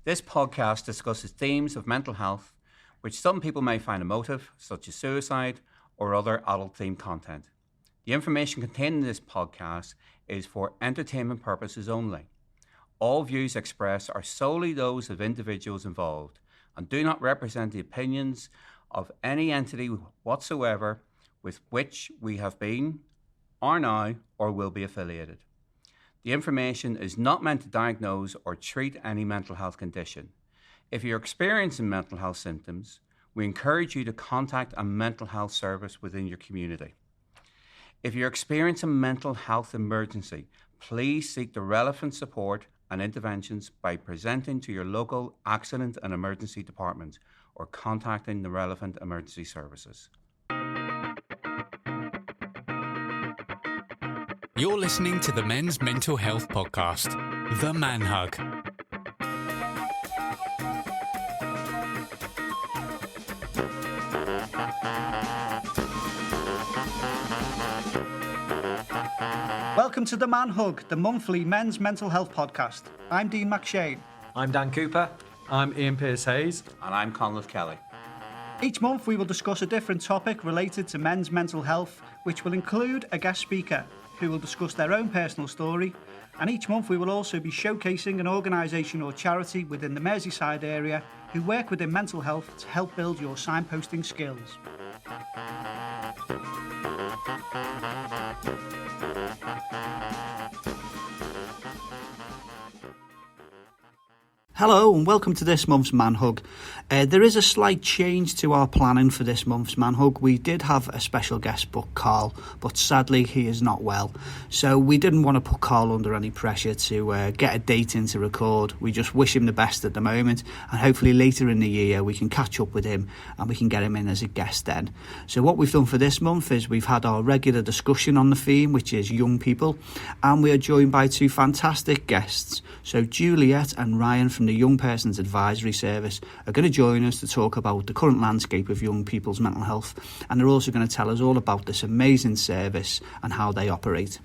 This podcast discusses themes of mental health, which some people may find emotive, such as suicide or other adult-themed content. The information contained in this podcast is for entertainment purposes only. All views expressed are solely those of individuals involved and do not represent the opinions of any entity whatsoever with which we have been, are now, or will be affiliated. The information is not meant to diagnose or treat any mental health condition. If you're experiencing mental health symptoms, we encourage you to contact a mental health service within your community. If you're experiencing a mental health emergency, please seek the relevant support and interventions by presenting to your local accident and emergency department or contacting the relevant emergency services. You're listening to the Men's Mental Health Podcast, The Man Hug. Welcome to The Man Hug, the monthly men's mental health podcast. I'm Dean McShane. I'm Dan Cooper. I'm Ian Pearce-Hayes. And I'm Conleth Kelly. Each month we will discuss a different topic related to men's mental health, which will include a guest speaker who will discuss their own personal story. And each month we will also be showcasing an organisation or charity within the Merseyside area who work within mental health to help build your signposting skills. Hello and welcome to this month's Man Hug. There is a slight change to our planning for this month's Man Hug. We did have a special guest book, Carl, but sadly he is not well. So we didn't want to put Carl under any pressure to get a date in to record. We just wish him the best at the moment, and hopefully later in the year we can catch up with him and we can get him in as a guest then. So what we've done for this month is we've had our regular discussion on the theme, which is young people, and we are joined by two fantastic guests. So Juliette and Ryan from the Young Persons Advisory Service are going to join us to talk about the current landscape of young people's mental health, and they're also going to tell us all about this amazing service and how they operate.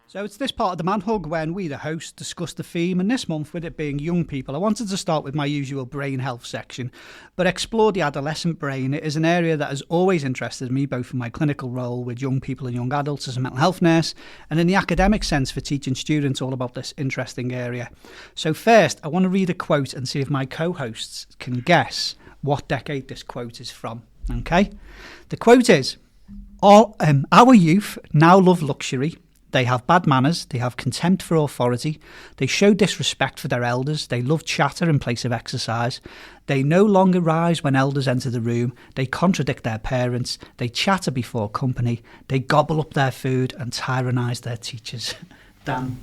So it's this part of the Man Hug when we, the hosts, discuss the theme, and this month, with it being young people, I wanted to start with my usual brain health section, but explore the adolescent brain. It is an area that has always interested me, both in my clinical role with young people and young adults as a mental health nurse, and in the academic sense for teaching students all about this interesting area. So first, I want to read a quote and see if my co-hosts can guess what decade this quote is from. Okay? The quote is, our youth now love luxury. They have bad manners, they have contempt for authority, they show disrespect for their elders, they love chatter in place of exercise, they no longer rise when elders enter the room, they contradict their parents, they chatter before company, they gobble up their food and tyrannise their teachers. Dan?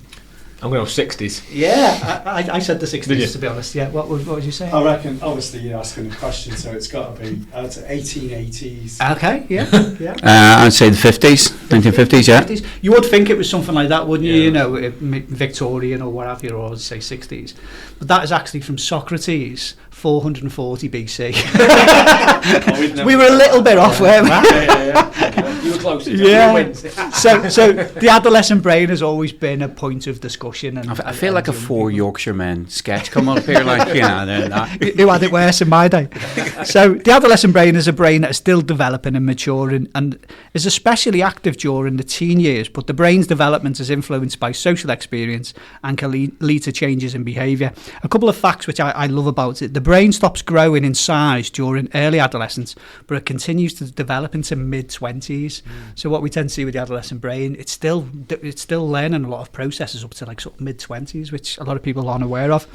I'm going to go 60s. Yeah, I said the 60s to be honest. Yeah, what would you say? I reckon, obviously you're asking a question, so it's got to be 1880s. Okay, yeah. yeah. I'd say the 50s, 1950s, yeah. 50s. You would think it was something like that, wouldn't you? Yeah. You know, Victorian or what have you, or say 60s. But that is actually from Socrates, 440 BC. We were a little bit off, weren't we? Yeah. You were close. Yeah. So the adolescent brain has always been a point of discussion. And I feel like a Four Yorkshire Men sketch come up here, like, you know. Who had it worse in my day? So the adolescent brain is a brain that is still developing and maturing and is especially active during the teen years, but the brain's development is influenced by social experience and can lead to changes in behaviour. A couple of facts which I love about it. The brain stops growing in size during early adolescence, but it continues to develop into mid-20s. So what we tend to see with the adolescent brain, it's still learning a lot of processes up to like sort of mid-20s, which a lot of people aren't aware of.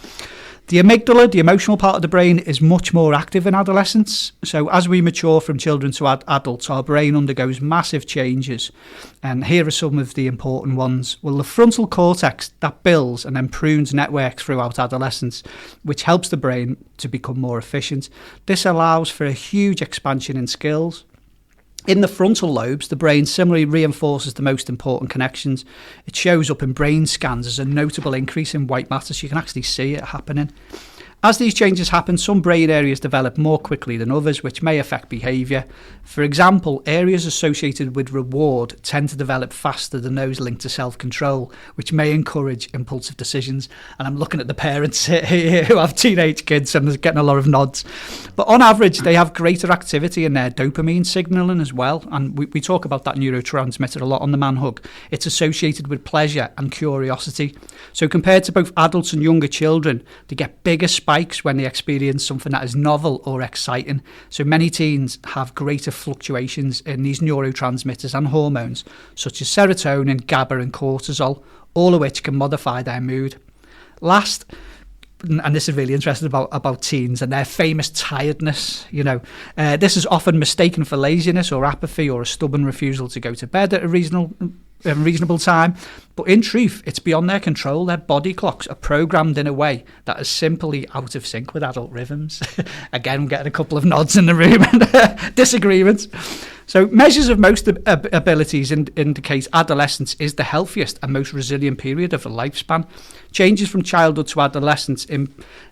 The amygdala, the emotional part of the brain, is much more active in adolescence. So as we mature from children to adults, our brain undergoes massive changes. And here are some of the important ones. Well, the frontal cortex, that builds and then prunes networks throughout adolescence, which helps the brain to become more efficient. This allows for a huge expansion in skills. In the frontal lobes, the brain similarly reinforces the most important connections. It shows up in brain scans as a notable increase in white matter, so you can actually see it happening. As these changes happen, some brain areas develop more quickly than others, which may affect behaviour. For example, areas associated with reward tend to develop faster than those linked to self-control, which may encourage impulsive decisions. And I'm looking at the parents here who have teenage kids and they're getting a lot of nods. But on average, they have greater activity in their dopamine signalling as well. And we talk about that neurotransmitter a lot on the Man Hug. It's associated with pleasure and curiosity. So compared to both adults and younger children, they get bigger spikes when they experience something that is novel or exciting. So many teens have greater fluctuations in these neurotransmitters and hormones, such as serotonin, GABA and cortisol, all of which can modify their mood. Last, and this is really interesting about teens and their famous tiredness. This is often mistaken for laziness or apathy or a stubborn refusal to go to bed at a reasonable time, but in truth it's beyond their control. Their body clocks are programmed in a way that is simply out of sync with adult rhythms. Again, I'm getting a couple of nods in the room and disagreements. So measures of most abilities indicate adolescence is the healthiest and most resilient period of the lifespan. Changes from childhood to adolescence,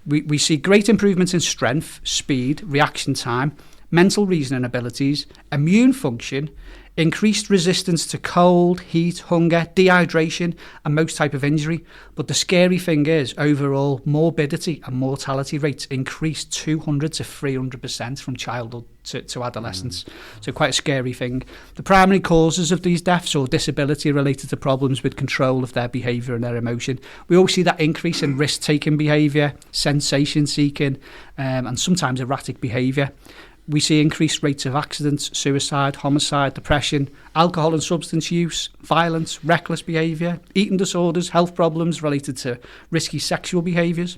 we see great improvements in strength, speed, reaction time, mental reasoning abilities, immune function, increased resistance to cold, heat, hunger, dehydration and most type of injury. But the scary thing is, overall morbidity and mortality rates increase 200 to 300% from childhood to adolescence. So quite a scary thing. The primary causes of these deaths or disability are related to problems with control of their behaviour and their emotion. We always see that increase in risk-taking behaviour, sensation-seeking and sometimes erratic behaviour. We see increased rates of accidents, suicide, homicide, depression, alcohol and substance use, violence, reckless behaviour, eating disorders, health problems related to risky sexual behaviours.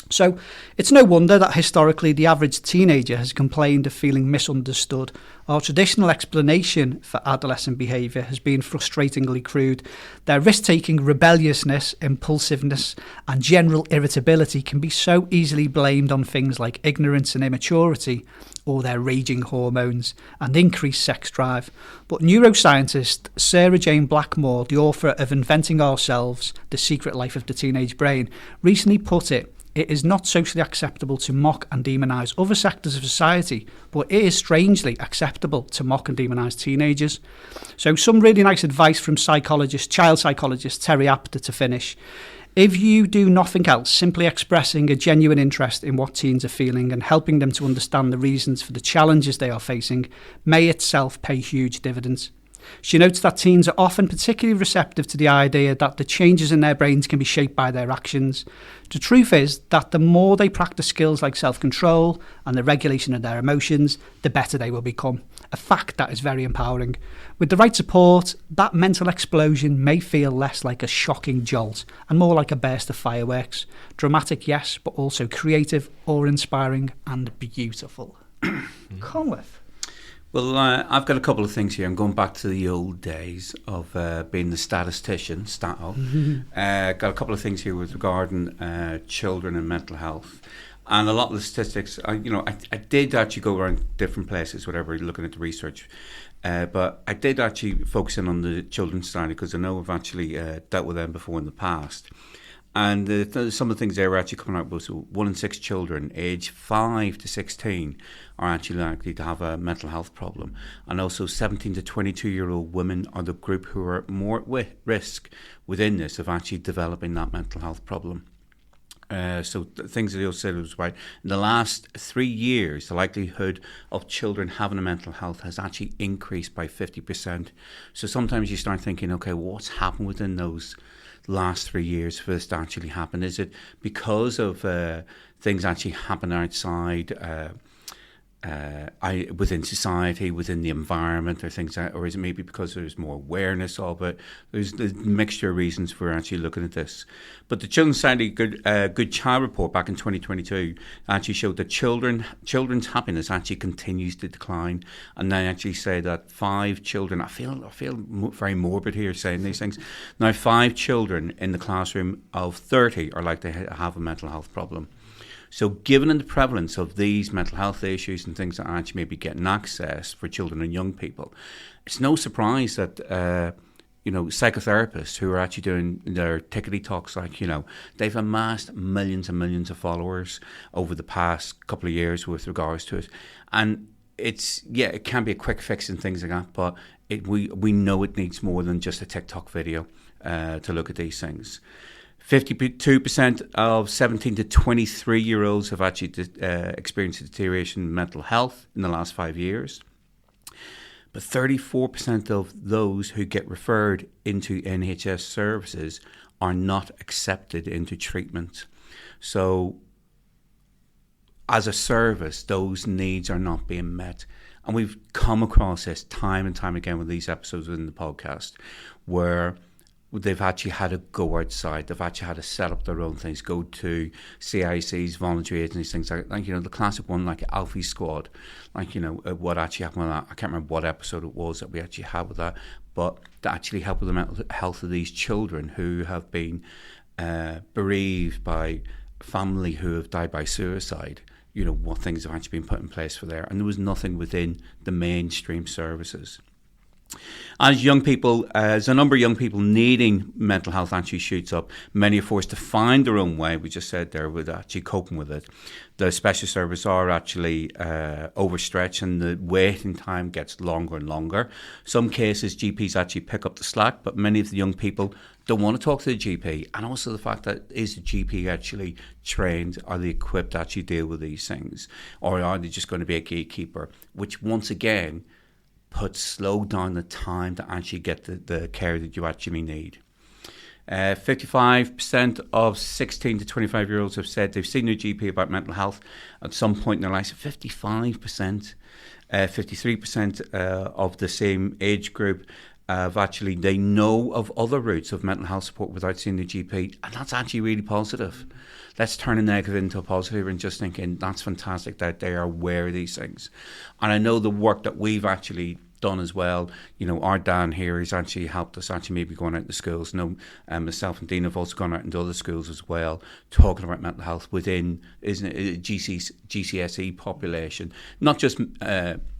So it's no wonder that historically the average teenager has complained of feeling misunderstood. Our traditional explanation for adolescent behaviour has been frustratingly crude. Their risk-taking, rebelliousness, impulsiveness and general irritability can be so easily blamed on things like ignorance and immaturity, or their raging hormones and increased sex drive. But neuroscientist Sarah Jane Blackmore, the author of Inventing Ourselves, The Secret Life of the Teenage Brain, recently put it is not socially acceptable to mock and demonise other sectors of society, but it is strangely acceptable to mock and demonise teenagers. So some really nice advice from child psychologist Terry Apter to finish. If you do nothing else, simply expressing a genuine interest in what teens are feeling and helping them to understand the reasons for the challenges they are facing may itself pay huge dividends. She notes that teens are often particularly receptive to the idea that the changes in their brains can be shaped by their actions. The truth is that the more they practice skills like self-control and the regulation of their emotions, the better they will become. A fact that is very empowering. With the right support, that mental explosion may feel less like a shocking jolt and more like a burst of fireworks. Dramatic, yes, but also creative, awe-inspiring and beautiful. Conleth. Well, I've got a couple of things here. I'm going back to the old days of being the statistician, Stato. Got a couple of things here with regarding children and mental health. And a lot of the statistics, I did actually go around different places, whatever, looking at the research. But I did actually focus in on the children's study because I know I've actually dealt with them before in the past. And some of the things they were actually coming out with, so 1 in 6 children aged 5 to 16 are actually likely to have a mental health problem. And also 17 to 22-year-old women are the group who are more at risk within this of actually developing that mental health problem. So the things that you said was right. In the last 3 years, the likelihood of children having a mental health has actually increased by 50%. So sometimes you start thinking, okay, well, what's happened within those last 3 years for this to actually happen? Is it because of things actually happen outside within society, within the environment, or things like, or is it maybe because there's more awareness of it? There's a mixture of reasons for actually looking at this. But the Children's Society Good Child Report back in 2022 actually showed that children's happiness actually continues to decline, and they actually say that 5 children. I feel very morbid here saying these things. Now, 5 children in the classroom of 30 are likely to have a mental health problem. So given the prevalence of these mental health issues and things that are actually maybe getting access for children and young people, it's no surprise that psychotherapists who are actually doing their tickety talks, they've amassed millions and millions of followers over the past couple of years with regards to it. And it can be a quick fix and things like that, but we know it needs more than just a TikTok video to look at these things. 52% of 17 to 23-year-olds have actually experienced a deterioration in mental health in the last 5 years. But 34% of those who get referred into NHS services are not accepted into treatment. So as a service, those needs are not being met. And we've come across this time and time again with these episodes within the podcast where they've actually had to go outside. They've actually had to set up their own things, go to CICs, voluntary agencies, things like the classic one, like Alfie Squad, what actually happened with that. I can't remember what episode it was that we actually had with that, but to actually help with the mental health of these children who have been bereaved by family who have died by suicide. What things have actually been put in place for there. And there was nothing within the mainstream services. As young people, as a number of young people needing mental health actually shoots up, many are forced to find their own way, we just said there, with actually coping with it. The specialist services are actually overstretched and the waiting time gets longer and longer. Some cases GPs actually pick up the slack, but many of the young people don't want to talk to the GP. And also the fact that is the GP actually trained, are they equipped to actually deal with these things? Or are they just going to be a gatekeeper, which once again slow down the time to actually get the care that you actually need. 55% of 16 to 25-year-olds have said they've seen their GP about mental health at some point in their lives. 55%. 53% of the same age group they know of other routes of mental health support without seeing the GP, and that's actually really positive. Let's turn a negative into a positive and just thinking that's fantastic that they are aware of these things. And I know the work that we've actually done as well, our Dan here has actually helped us actually maybe going out into schools. Myself and Dean have also gone out into other schools as well, talking about mental health within GCSE population, not just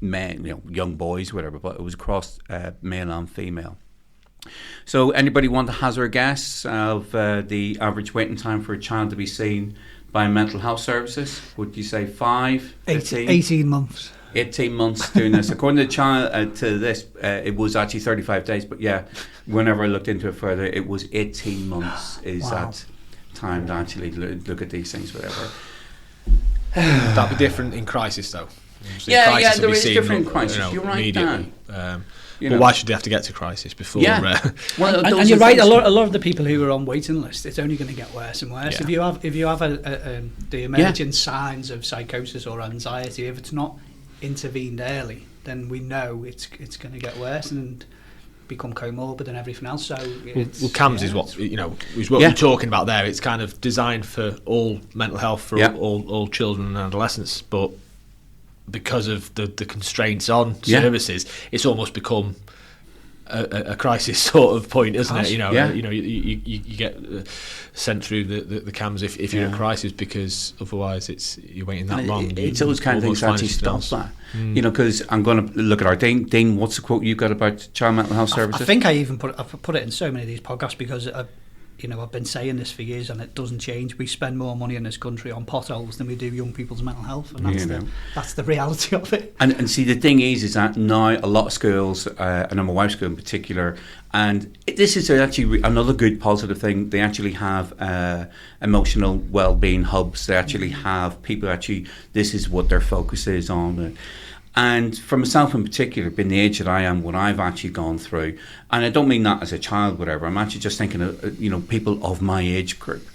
men, young boys, whatever, but it was across male and female. So anybody want to hazard a guess of the average waiting time for a child to be seen by mental health services? Would you say 5, 15? 18 months. 18 months doing this. According to the child, to this, it was actually 35 days. But yeah, whenever I looked into it further, it was 18 months is that time to actually look at these things, whatever. That'd be different in crisis, though. Yeah, there is different in crisis. You're right, Dan. But why should they have to get to crisis before? Yeah. And you're right. A lot of the people who are on waiting lists, it's only going to get worse and worse. Yeah. If you have the emerging signs of psychosis or anxiety, if it's not intervened early, then we know it's going to get worse and become comorbid and everything else. So CAMS is what we're talking about there. It's kind of designed for all mental health for all children and adolescents, but because of the constraints on services, it's almost become a crisis sort of point, isn't it? You get sent through the CAMS if you're in a crisis, because otherwise you're waiting that long. It's those kind of things that actually stop that. Because I'm going to look at our Dean. Dean, what's the quote you got about child mental health services? I think I've put it in so many of these podcasts because I've been saying this for years and it doesn't change. We spend more money in this country on potholes than we do young people's mental health, and that's the reality of it. And see, the thing is that now a lot of schools, and my wife's school in particular, and this is actually another good positive thing. They actually have emotional well-being hubs. They actually have people this is what their focus is on. And for myself in particular, being the age that I am, what I've actually gone through, and I don't mean that as a child, whatever, I'm actually just thinking of, people of my age group.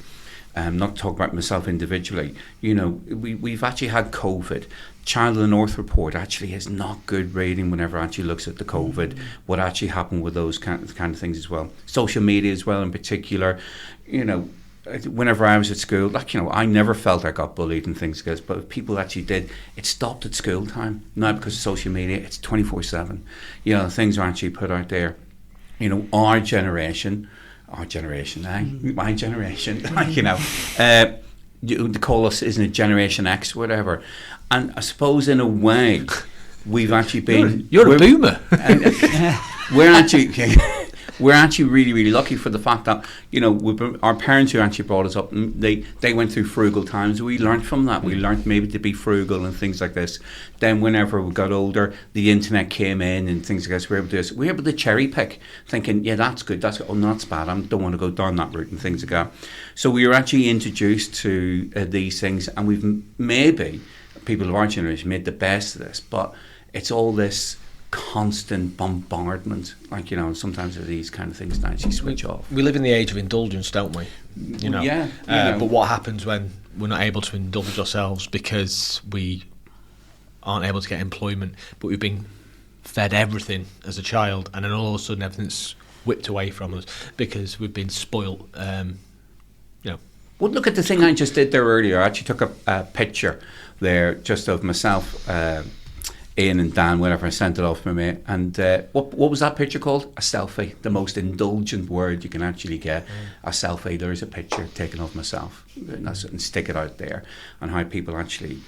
Not talking about myself individually. We've actually had COVID. Child of the North report actually is not good reading whenever it actually looks at the COVID, what actually happened with those kind of things as well. Social media as well in particular, whenever I was at school, I never felt I got bullied and things like this, but if people actually did, it stopped at school time. Now because of social media, it's 24/7. Things are actually put out there. My generation, they call us, isn't it, Generation X, whatever. And I suppose in a way, we've actually been... You're a boomer. We're actually really, really lucky for the fact that, you know, our parents who actually brought us up, they went through frugal times. We learned from that. We learned maybe to be frugal and things like this. Then whenever we got older, the internet came in and things like this. We were able to cherry pick, thinking, yeah, that's good. Oh, no, that's bad. I don't want to go down that route and things like that. So we were actually introduced to these things, and we've maybe, people of our generation, made the best of this. But it's all this constant bombardment, like, you know, sometimes of these kind of things that actually switch off. We live in the age of indulgence, don't we? You know. Yeah. But what happens when we're not able to indulge ourselves because we aren't able to get employment, but we've been fed everything as a child, and then all of a sudden everything's whipped away from us because we've been spoilt. You know. Well, look at the thing I just did there earlier. I actually took a picture there just of myself, Ian and Dan, whatever. I sent it off to my mate. And what was that picture called? A selfie. The most indulgent word you can actually get. A selfie. There is a picture taken of myself and stick it out there, and how people actually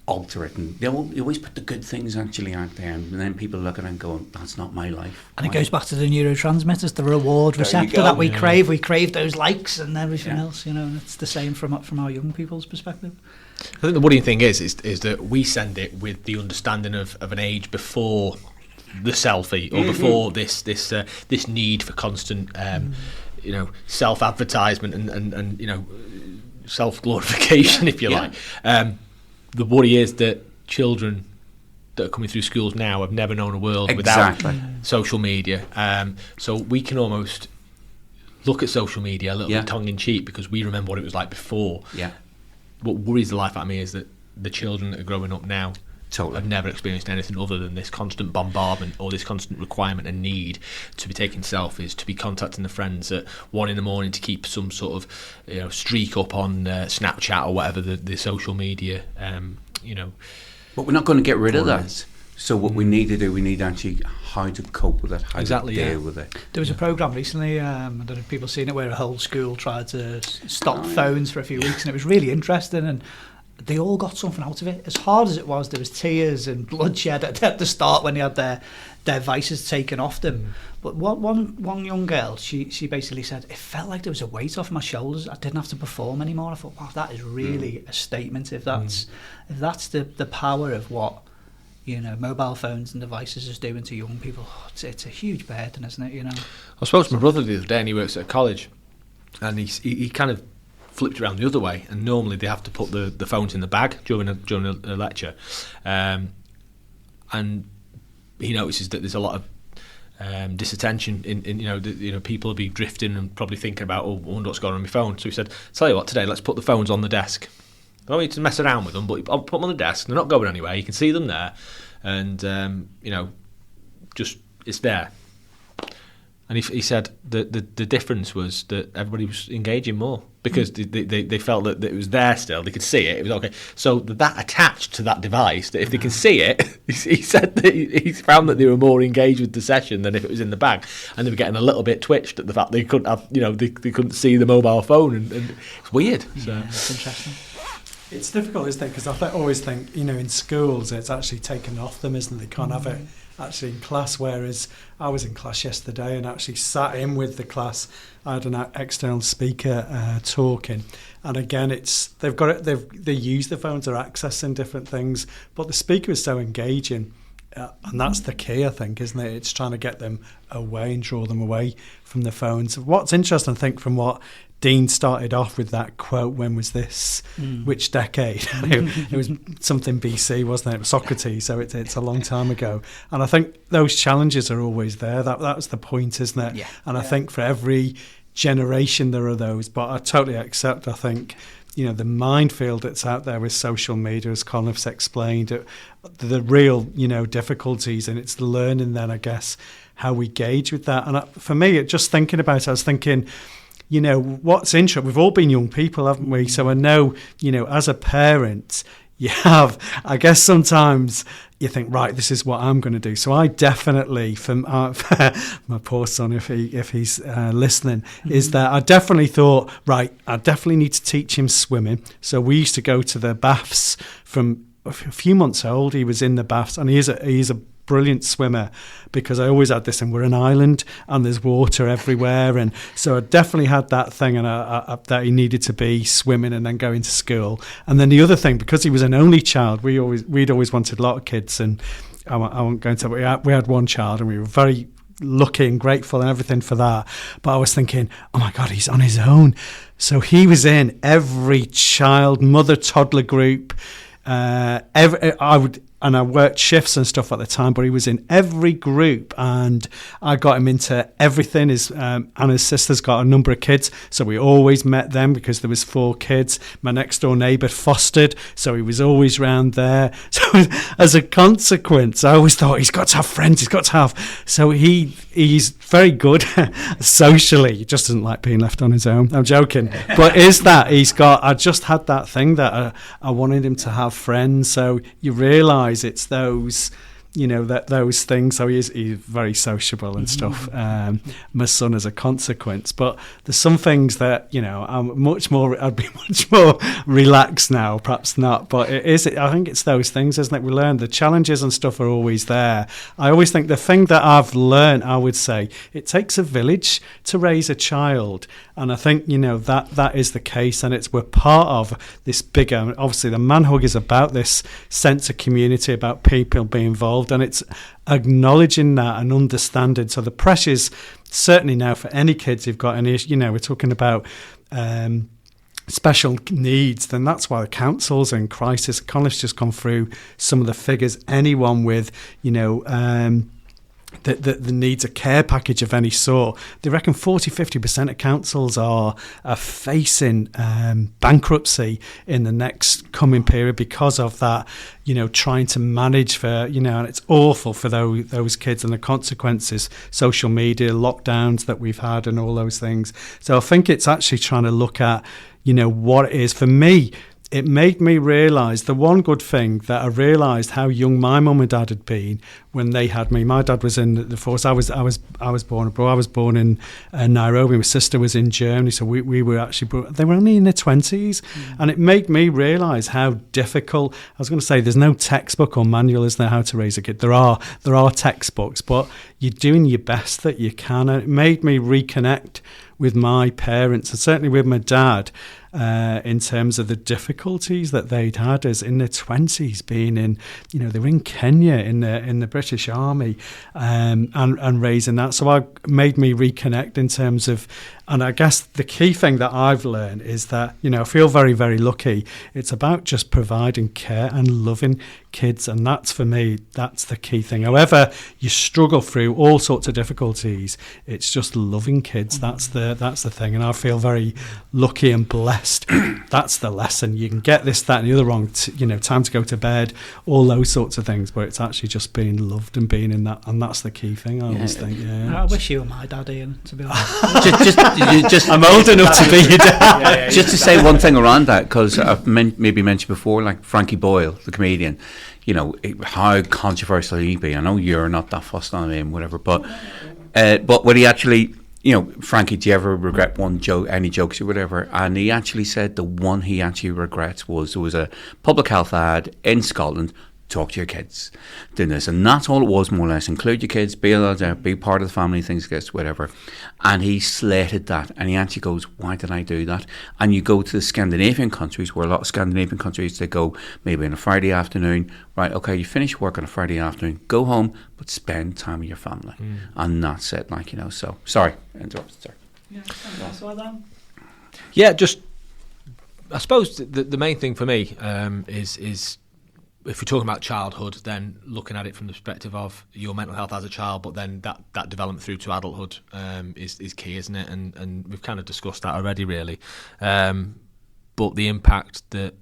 alter it. And you always put the good things actually out there, and then people look at it and go, that's not my life. And it goes back to the neurotransmitters, the reward receptor that we crave. We crave those likes and everything else, you know, and it's the same from our young people's perspective. I think the worrying thing is that we send it with the understanding of an age before the selfie, or before this need for constant, you know, self-advertisement and you know, self-glorification, if you like. The worry is that children that are coming through schools now have never known a world without social media. So we can almost look at social media a little bit tongue-in-cheek because we remember what it was like before. Yeah. What worries the life out of me is that the children that are growing up now have never experienced anything other than this constant bombardment or this constant requirement and need to be taking selfies, to be contacting the friends at 1 a.m. to keep some sort of, you know, streak up on Snapchat or whatever the social media, you know. But we're not going to get rid of that. So what we need to do, we need actually how to cope with it, how to deal with it. There was a programme recently, I don't know if people have seen it, where a whole school tried to stop phones for a few weeks, and it was really interesting, and they all got something out of it. As hard as it was, there was tears and bloodshed at the start when they had their devices taken off them. But one young girl, she basically said, it felt like there was a weight off my shoulders. I didn't have to perform anymore. I thought, wow, that is really a statement. If that's the power of what, you know, mobile phones and devices is doing to young people, it's a huge burden, isn't it? You know. I spoke to my brother the other day, and he works at a college, and he kind of flipped around the other way, and normally they have to put the phones in the bag during a lecture, and he notices that there's a lot of disattention in you know, people will be drifting and probably thinking about, I wonder what's going on my phone. So he said, tell you what, today let's put the phones on the desk. I don't need to mess around with them, but I'll put them on the desk. They're not going anywhere. You can see them there, and you know, just it's there. And he said that the difference was that everybody was engaging more because they felt that it was there still. They could see it. It was okay. So that attached to that device, that if they can see it, he said that he found that they were more engaged with the session than if it was in the bag, and they were getting a little bit twitched at the fact they couldn't have, you know, they couldn't see the mobile phone, and it's weird. So. Yeah, it's interesting. It's difficult, isn't it? Because I always think, you know, in schools it's actually taken off them, isn't it? They can't have it actually in class, whereas I was in class yesterday and actually sat in with the class. I had an external speaker talking, and again, they use the phones, they're accessing different things, but the speaker was so engaging, and that's the key, I think, isn't it? It's trying to get them away and draw them away from the phones. What's interesting, I think, from what Dean started off with that quote, when was this? Which decade? It was something BC, wasn't it? It was Socrates, so it's a long time ago. And I think those challenges are always there. That was the point, isn't it? Yeah. And I think for every generation there are those, but I totally accept, I think, you know, the minefield that's out there with social media, as Conleth's explained, the real, you know, difficulties, and it's the learning then, I guess, how we gauge with that. And for me, just thinking about it, I was thinking, you know, what's interesting, we've all been young people, haven't we? So I know, you know, as a parent, I guess sometimes you think, right, this is what I'm going to do. So I definitely, for my poor son, if he's listening, is that I definitely thought, right, I definitely need to teach him swimming. So we used to go to the baths from a few months old. He was in the baths, and he's a brilliant swimmer, because I always had this, and we're an island and there's water everywhere, and so I definitely had that thing, and that he needed to be swimming and then going to school. And then the other thing, because he was an only child, we'd always wanted a lot of kids, and I won't go into it. We had one child, and we were very lucky and grateful and everything for that. But I was thinking, oh my God, he's on his own. So he was in every child, mother, toddler group. And I worked shifts and stuff at the time, but he was in every group, and I got him into everything. Anna's sister's got a number of kids, so we always met them because there was 4 kids. My next door neighbour fostered, so he was always round there. So as a consequence, I always thought he's got to have friends, so he's very good socially. He just doesn't like being left on his own. I'm joking. But I just had that thing that I wanted him to have friends. So you realise it's those, those things. So he's very sociable and stuff. My son as a consequence. But there's some things that, I'd be much more relaxed now, perhaps not. But I think it's those things, isn't it? We learn the challenges and stuff are always there. I always think the thing that I've learned, I would say, it takes a village to raise a child. And I think, that is the case, and we're part of this bigger, obviously the Man Hug is about this sense of community, about people being involved, and it's acknowledging that and understanding. So the pressures, certainly now for any kids who've got any, we're talking about special needs, then that's why the councils and crisis, Conleth's just gone through some of the figures. Anyone with, that needs a care package of any sort, they reckon 40-50% of councils are facing bankruptcy in the next coming period because of that, trying to manage for, and it's awful for those kids, and the consequences, social media, lockdowns that we've had and all those things. So I think it's actually trying to look at, what it is. For me, it made me realise the one good thing that I realised how young my mum and dad had been when they had me. My dad was in the force. I was born abroad. I was born in Nairobi. My sister was in Germany, so we were actually they were only in their 20s, and it made me realise how difficult. I was going to say there's no textbook or manual, is there, how to raise a kid? There are textbooks, but you're doing your best that you can, and it made me reconnect with my parents, and certainly with my dad, in terms of the difficulties that they'd had as in their 20s, being in, they were in Kenya in the British Army, and raising that. So I made me reconnect in terms of, and I guess the key thing that I've learned is that, I feel very, very lucky. It's about just providing care and loving kids, and that's, for me, that's the key thing. However you struggle through all sorts of difficulties, it's just loving kids. That's the thing, and I feel very lucky and blessed. That's the lesson. You can get this, that and the other wrong, time to go to bed, all those sorts of things, but it's actually just being loved and being in that, and that's the key thing. I always think. I wish you were my dad, Ian, to be honest. I'm old enough to be your dad. Just to say one thing around that, because I've maybe mentioned before, like Frankie Boyle, the comedian, how controversial he'd be. I know you're not that fussed on him, whatever, but when he actually, Frankie, do you ever regret any jokes or whatever? And he actually said the one he actually regrets was there was a public health ad in Scotland, talk to your kids, doing this, and that's all it was, more or less. Include your kids, be part of the family, things like this, whatever. And he slated that, and he actually goes, why did I do that? And you go to the Scandinavian countries, where a lot of Scandinavian countries, they go maybe on a Friday afternoon, right, okay, you finish work on a Friday afternoon, go home, but spend time with your family. And that's it, so sorry, interrupted, sir. Yeah, just, I suppose the main thing for me is if we're talking about childhood, then looking at it from the perspective of your mental health as a child, but then that development through to adulthood is key, isn't it? And we've kind of discussed that already, really. But the impact that,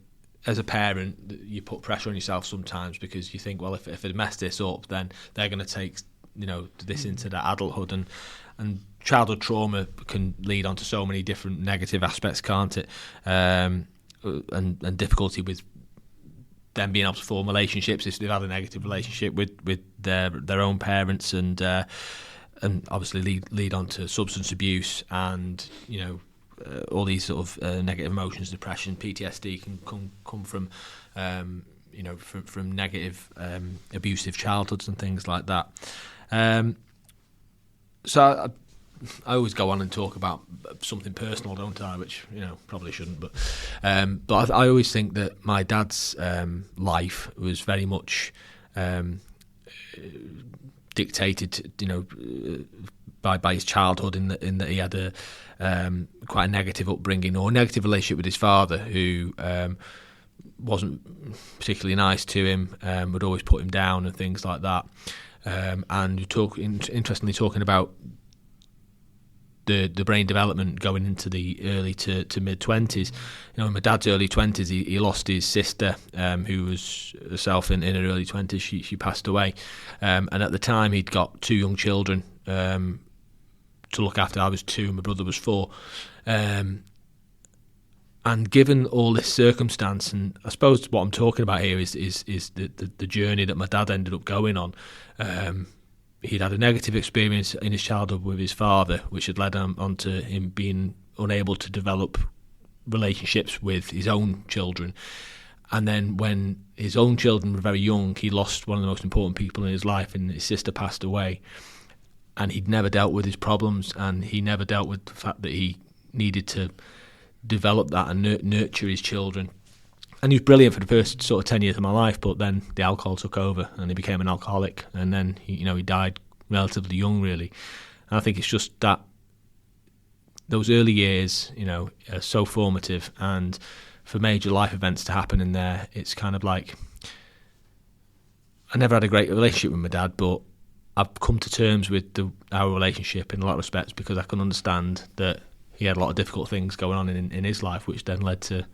as a parent, you put pressure on yourself sometimes, because you think, well, if I mess this up, then they're going to take this into that adulthood, and childhood trauma can lead on to so many different negative aspects, can't it? And difficulty with them being able to form relationships if they've had a negative relationship with their own parents, and obviously lead on to substance abuse, and all these sort of negative emotions, depression, PTSD can come from from negative abusive childhoods and things like that. So I always go on and talk about something personal, don't I? Which probably shouldn't, but I always think that my dad's life was very much dictated, by his childhood, in that he had a quite a negative upbringing, or a negative relationship with his father, who wasn't particularly nice to him, would always put him down and things like that. And interestingly, talking about the brain development going into the early to mid 20s. In my dad's early 20s, he lost his sister, who was herself in her early 20s. She passed away, and at the time he'd got 2 young children to look after. I was 2 and my brother was 4. And given all this circumstance, and I suppose what I'm talking about here is the journey that my dad ended up going on. He'd had a negative experience in his childhood with his father, which had led on to him being unable to develop relationships with his own children. And then when his own children were very young, he lost one of the most important people in his life, and his sister passed away. And he'd never dealt with his problems, and he never dealt with the fact that he needed to develop that and nurture his children. And he was brilliant for the first sort of 10 years of my life, but then the alcohol took over and he became an alcoholic, and then he died relatively young, really. And I think it's just that those early years, are so formative, and for major life events to happen in there, it's kind of like, I never had a great relationship with my dad, but I've come to terms with our relationship in a lot of respects, because I can understand that he had a lot of difficult things going on in his life, which then led to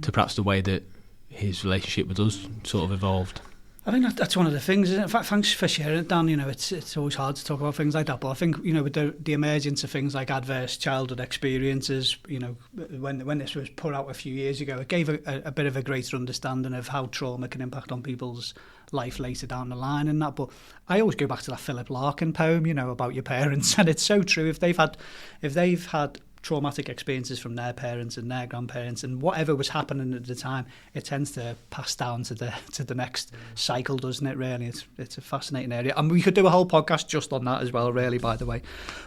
perhaps the way that his relationship with us sort of evolved. I think that's one of the things, isn't it? In fact, thanks for sharing it, Dan. It's always hard to talk about things like that, but I think, with the emergence of things like adverse childhood experiences, when this was put out a few years ago, it gave a bit of a greater understanding of how trauma can impact on people's life later down the line and that. But I always go back to that Philip Larkin poem, about your parents, and it's so true. If they've had traumatic experiences from their parents and their grandparents, and whatever was happening at the time, it tends to pass down to the next cycle, doesn't it? Really, it's a fascinating area, and we could do a whole podcast just on that as well, really, by the way.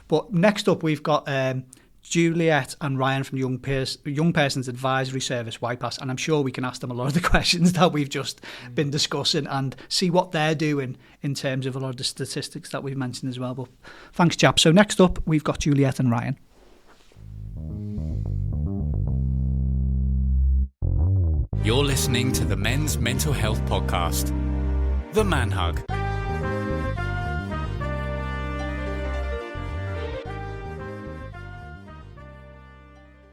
But next up, we've got Juliette and Ryan from Young Persons Advisory Service, YPAS, and I'm sure we can ask them a lot of the questions that we've just been discussing and see what they're doing in terms of a lot of the statistics that we've mentioned as well. But thanks, chaps. So next up, we've got Juliette and Ryan. You're listening to the Men's Mental Health Podcast, The Man Hug.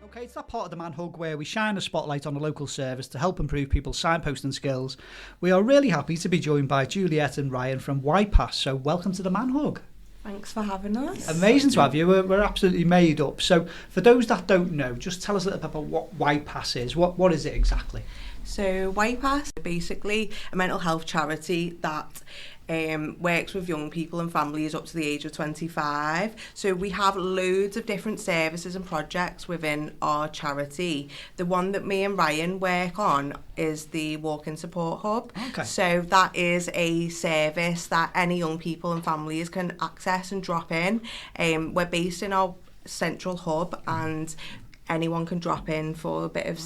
Okay, it's that part of the Man Hug where we shine a spotlight on a local service to help improve people's signposting skills. We are really happy to be joined by Juliette and Ryan from YPAS, so welcome to the Man Hug. Thanks for having us. Amazing to have you. We're absolutely made up. So for those that don't know, just tell us a little bit about what YPAS is. What is it exactly? So YPAS is basically a mental health charity that works with young people and families up to the age of 25. So we have loads of different services and projects within our charity. The one that me and Ryan work on is the Walk-in Support Hub. Okay. So that is a service that any young people and families can access and drop in. We're based in our central hub, and anyone can drop in for a bit of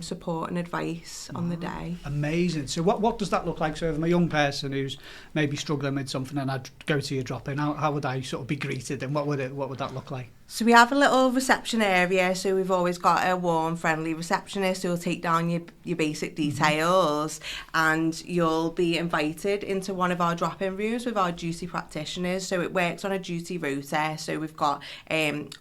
support and advice on the day. Amazing. So what does that look like? So if I'm a young person who's maybe struggling with something and I'd go to your drop-in, how would I sort of be greeted, and what would that look like? So we have a little reception area, so we've always got a warm, friendly receptionist who will take down your basic details, and you'll be invited into one of our drop-in rooms with our duty practitioners. So it works on a duty rota, so we've got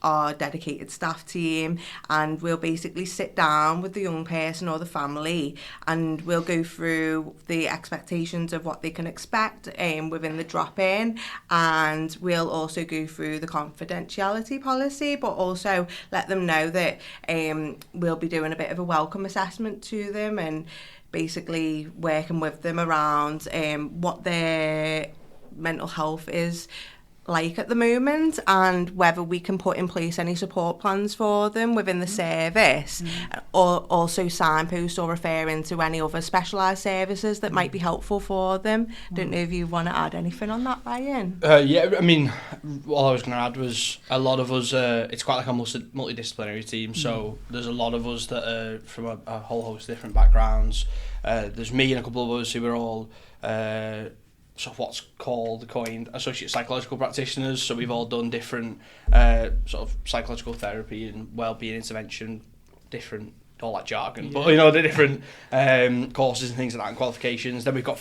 our dedicated staff team, and we'll basically sit down with the young person or the family, and we'll go through the expectations of what they can expect within the drop-in, and we'll also go through the confidentiality policy, but also let them know that we'll be doing a bit of a welcome assessment to them, and basically working with them around what their mental health is like at the moment, and whether we can put in place any support plans for them within the service, or also signpost or refer into any other specialised services that might be helpful for them. Don't know if you want to add anything on that, Ryan? Yeah, I mean, all I was going to add was a lot of us, it's quite like a multidisciplinary team, so there's a lot of us that are from a whole host of different backgrounds. There's me and a couple of us who are all so what's coined associate psychological practitioners, so we've all done different sort of psychological therapy and wellbeing intervention, different, all that jargon, but you know, the different courses and things like that and qualifications. Then we've got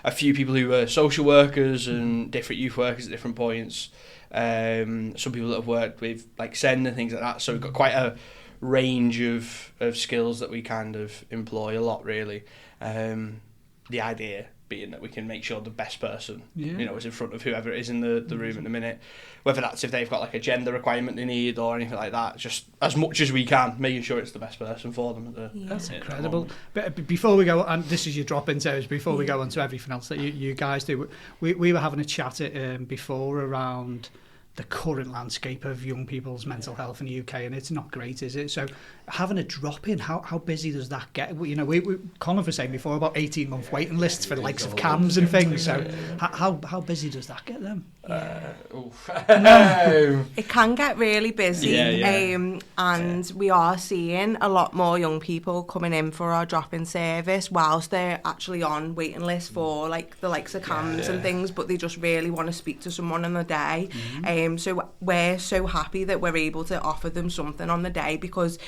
a few people who are social workers and different youth workers at different points, some people that have worked with like SEND and things like that, so we've got quite a range of skills that we kind of employ a lot, really. The idea being that we can make sure the best person, you know, is in front of whoever is in the room at the minute, whether that's if they've got like a gender requirement they need or anything like that, just as much as we can, making sure it's the best person for them. That's incredible. But before we go, and this is your drop-in service, before we go on to everything else that you guys do, we were having a chat before around the current landscape of young people's mental health in the UK, and it's not great, is it? So having a drop-in, how busy does that get? You know, we Conleth was saying before about 18-month waiting lists for the likes of CAMS and things, so how busy does that get them? It can get really busy, and we are seeing a lot more young people coming in for our drop-in service whilst they're actually on waiting lists for like the likes of CAMS and things, but they just really want to speak to someone on the day. So we're so happy that we're able to offer them something on the day, because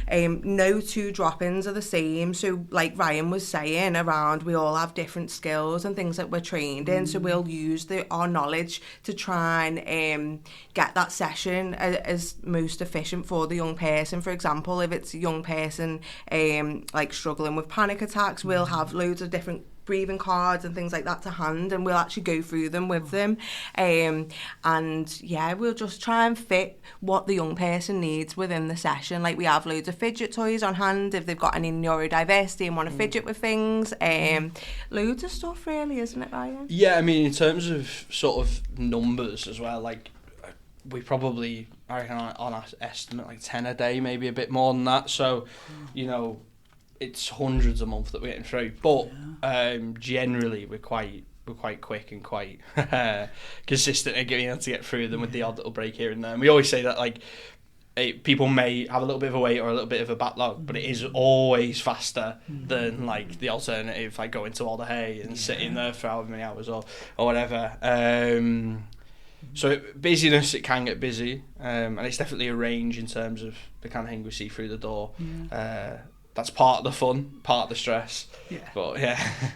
no two drop-ins are the same. So like Ryan was saying around, we all have different skills and things that we're trained in, so we'll use our knowledge to try and get that session as most efficient for the young person. For example, if it's a young person like struggling with panic attacks, we'll have loads of different breathing cards and things like that to hand, and we'll actually go through them with them, and we'll just try and fit what the young person needs within the session. Like, we have loads of fidget toys on hand if they've got any neurodiversity and want to fidget with things, loads of stuff really, isn't it, Ryan? Yeah, I mean, in terms of sort of numbers as well, like we probably, I reckon on our estimate, like 10 a day, maybe a bit more than that, so you know, it's hundreds a month that we're getting through, but generally we're quite quick and quite consistent at getting able to get through them with the odd little break here and there. And we always say that, like, people may have a little bit of a wait or a little bit of a backlog, but it is always faster than like the alternative, like going to all the hay and sitting there for however many hours or whatever. So busyness, it can get busy, and it's definitely a range in terms of the kind of thing we see through the door. That's part of the fun, part of the stress. But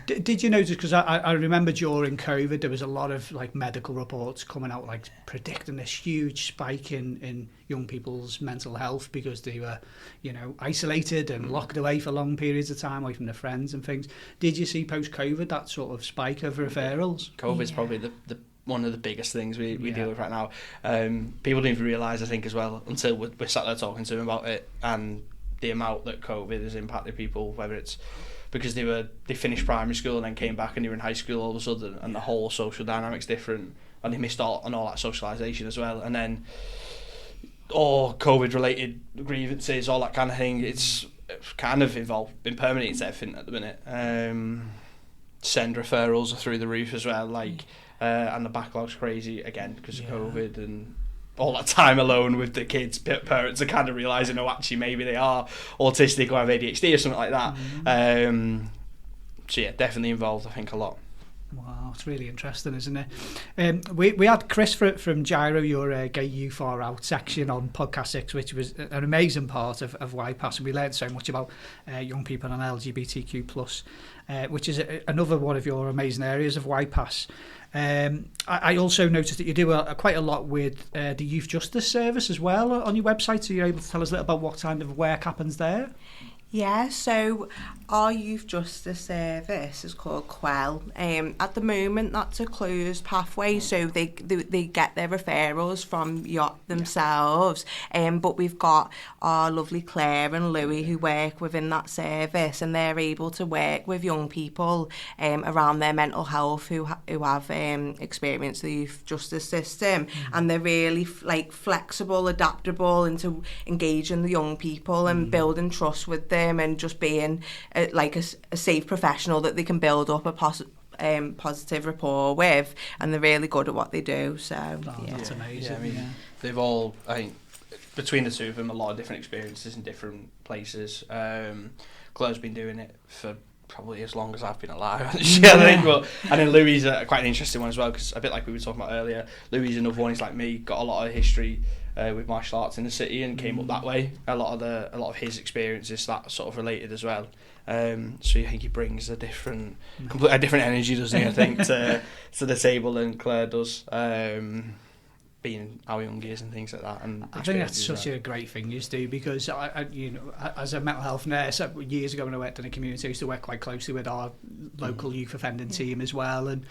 Did you notice, because I remember during COVID there was a lot of like medical reports coming out like predicting this huge spike in young people's mental health because they were, you know, isolated and locked away for long periods of time away from their friends and things. Did you see post-COVID that sort of spike of referrals? COVID's probably the one of the biggest things we deal with right now. People don't even realise, I think, as well, until we're sat there talking to them about it, and the amount that COVID has impacted people, whether it's because they finished primary school and then came back and they were in high school all of a sudden, and the whole social dynamic's different, and they missed out on all that socialisation as well, and then all COVID related grievances, all that kind of thing. It's kind of been permanent into everything at the minute. SEND referrals are through the roof as well, like, and the backlog's crazy again because of COVID and all that time alone with the kids. Parents are kind of realising, oh, actually maybe they are autistic or have ADHD or something like that. So yeah, definitely involved, I think, a lot. Wow, it's really interesting, isn't it? We had Chris from Gyro, your Gay You Far Out section on podcast 6, which was an amazing part of YPAS, and we learned so much about young people and LGBTQ+, which is another one of your amazing areas of YPAS. I also noticed that you do quite a lot with the Youth Justice Service as well on your website, so you're able to tell us a little about what kind of work happens there? Yeah, so our youth justice service is called Quell. At the moment, that's a closed pathway, so they get their referrals from themselves. But we've got our lovely Claire and Louis who work within that service, and they're able to work with young people around their mental health who have experienced the youth justice system, and they're really flexible, adaptable into engaging the young people and building trust with them, and just being a safe professional that they can build up a positive rapport with, and they're really good at what they do. So that's amazing. Yeah, I mean, they've all, I think, between the two of them, a lot of different experiences in different places. Claire's been doing it for probably as long as I've been alive, I think. But, and then Louis is quite an interesting one as well, because a bit like we were talking about earlier, Louis is another one. He's like me, got a lot of history with martial arts in the city, and came up that way. A lot of his experiences that sort of related as well. So I think he brings a different energy, doesn't he? I think to the table than Claire does. Being how young he is and things like that, and I think that's such a great thing you do, because I as a mental health nurse years ago when I worked in a community, I used to work quite closely with our local youth offending team as well, and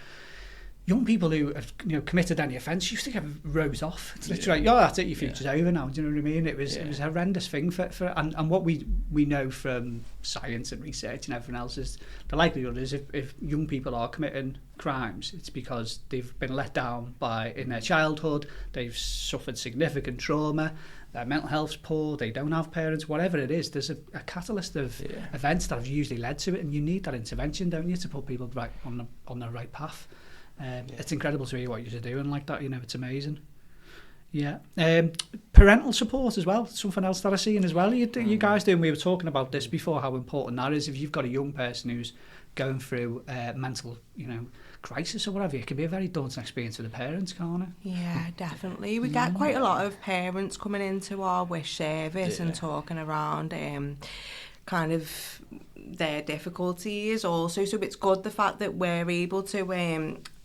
young people who have committed any offence used to get wrote off. It's literally that's it, your future's over now. Do you know what I mean? It was a horrendous thing for and what we know from science and research and everything else is the likelihood is if young people are committing crimes, it's because they've been let down in their childhood, they've suffered significant trauma, their mental health's poor, they don't have parents, whatever it is. There's a catalyst of events that have usually led to it, and you need that intervention, don't you, to put people right on the right path. It's incredible to hear what you're doing like that. It's amazing. Parental support as well, something else that I've seen as well. You guys do, and we were talking about this before, how important that is. If you've got a young person who's going through mental, crisis or whatever, it can be a very daunting experience for the parents, can't it? Yeah, definitely. We get quite a lot of parents coming into our wish service and talking around kind of their difficulties also, so it's good the fact that we're able to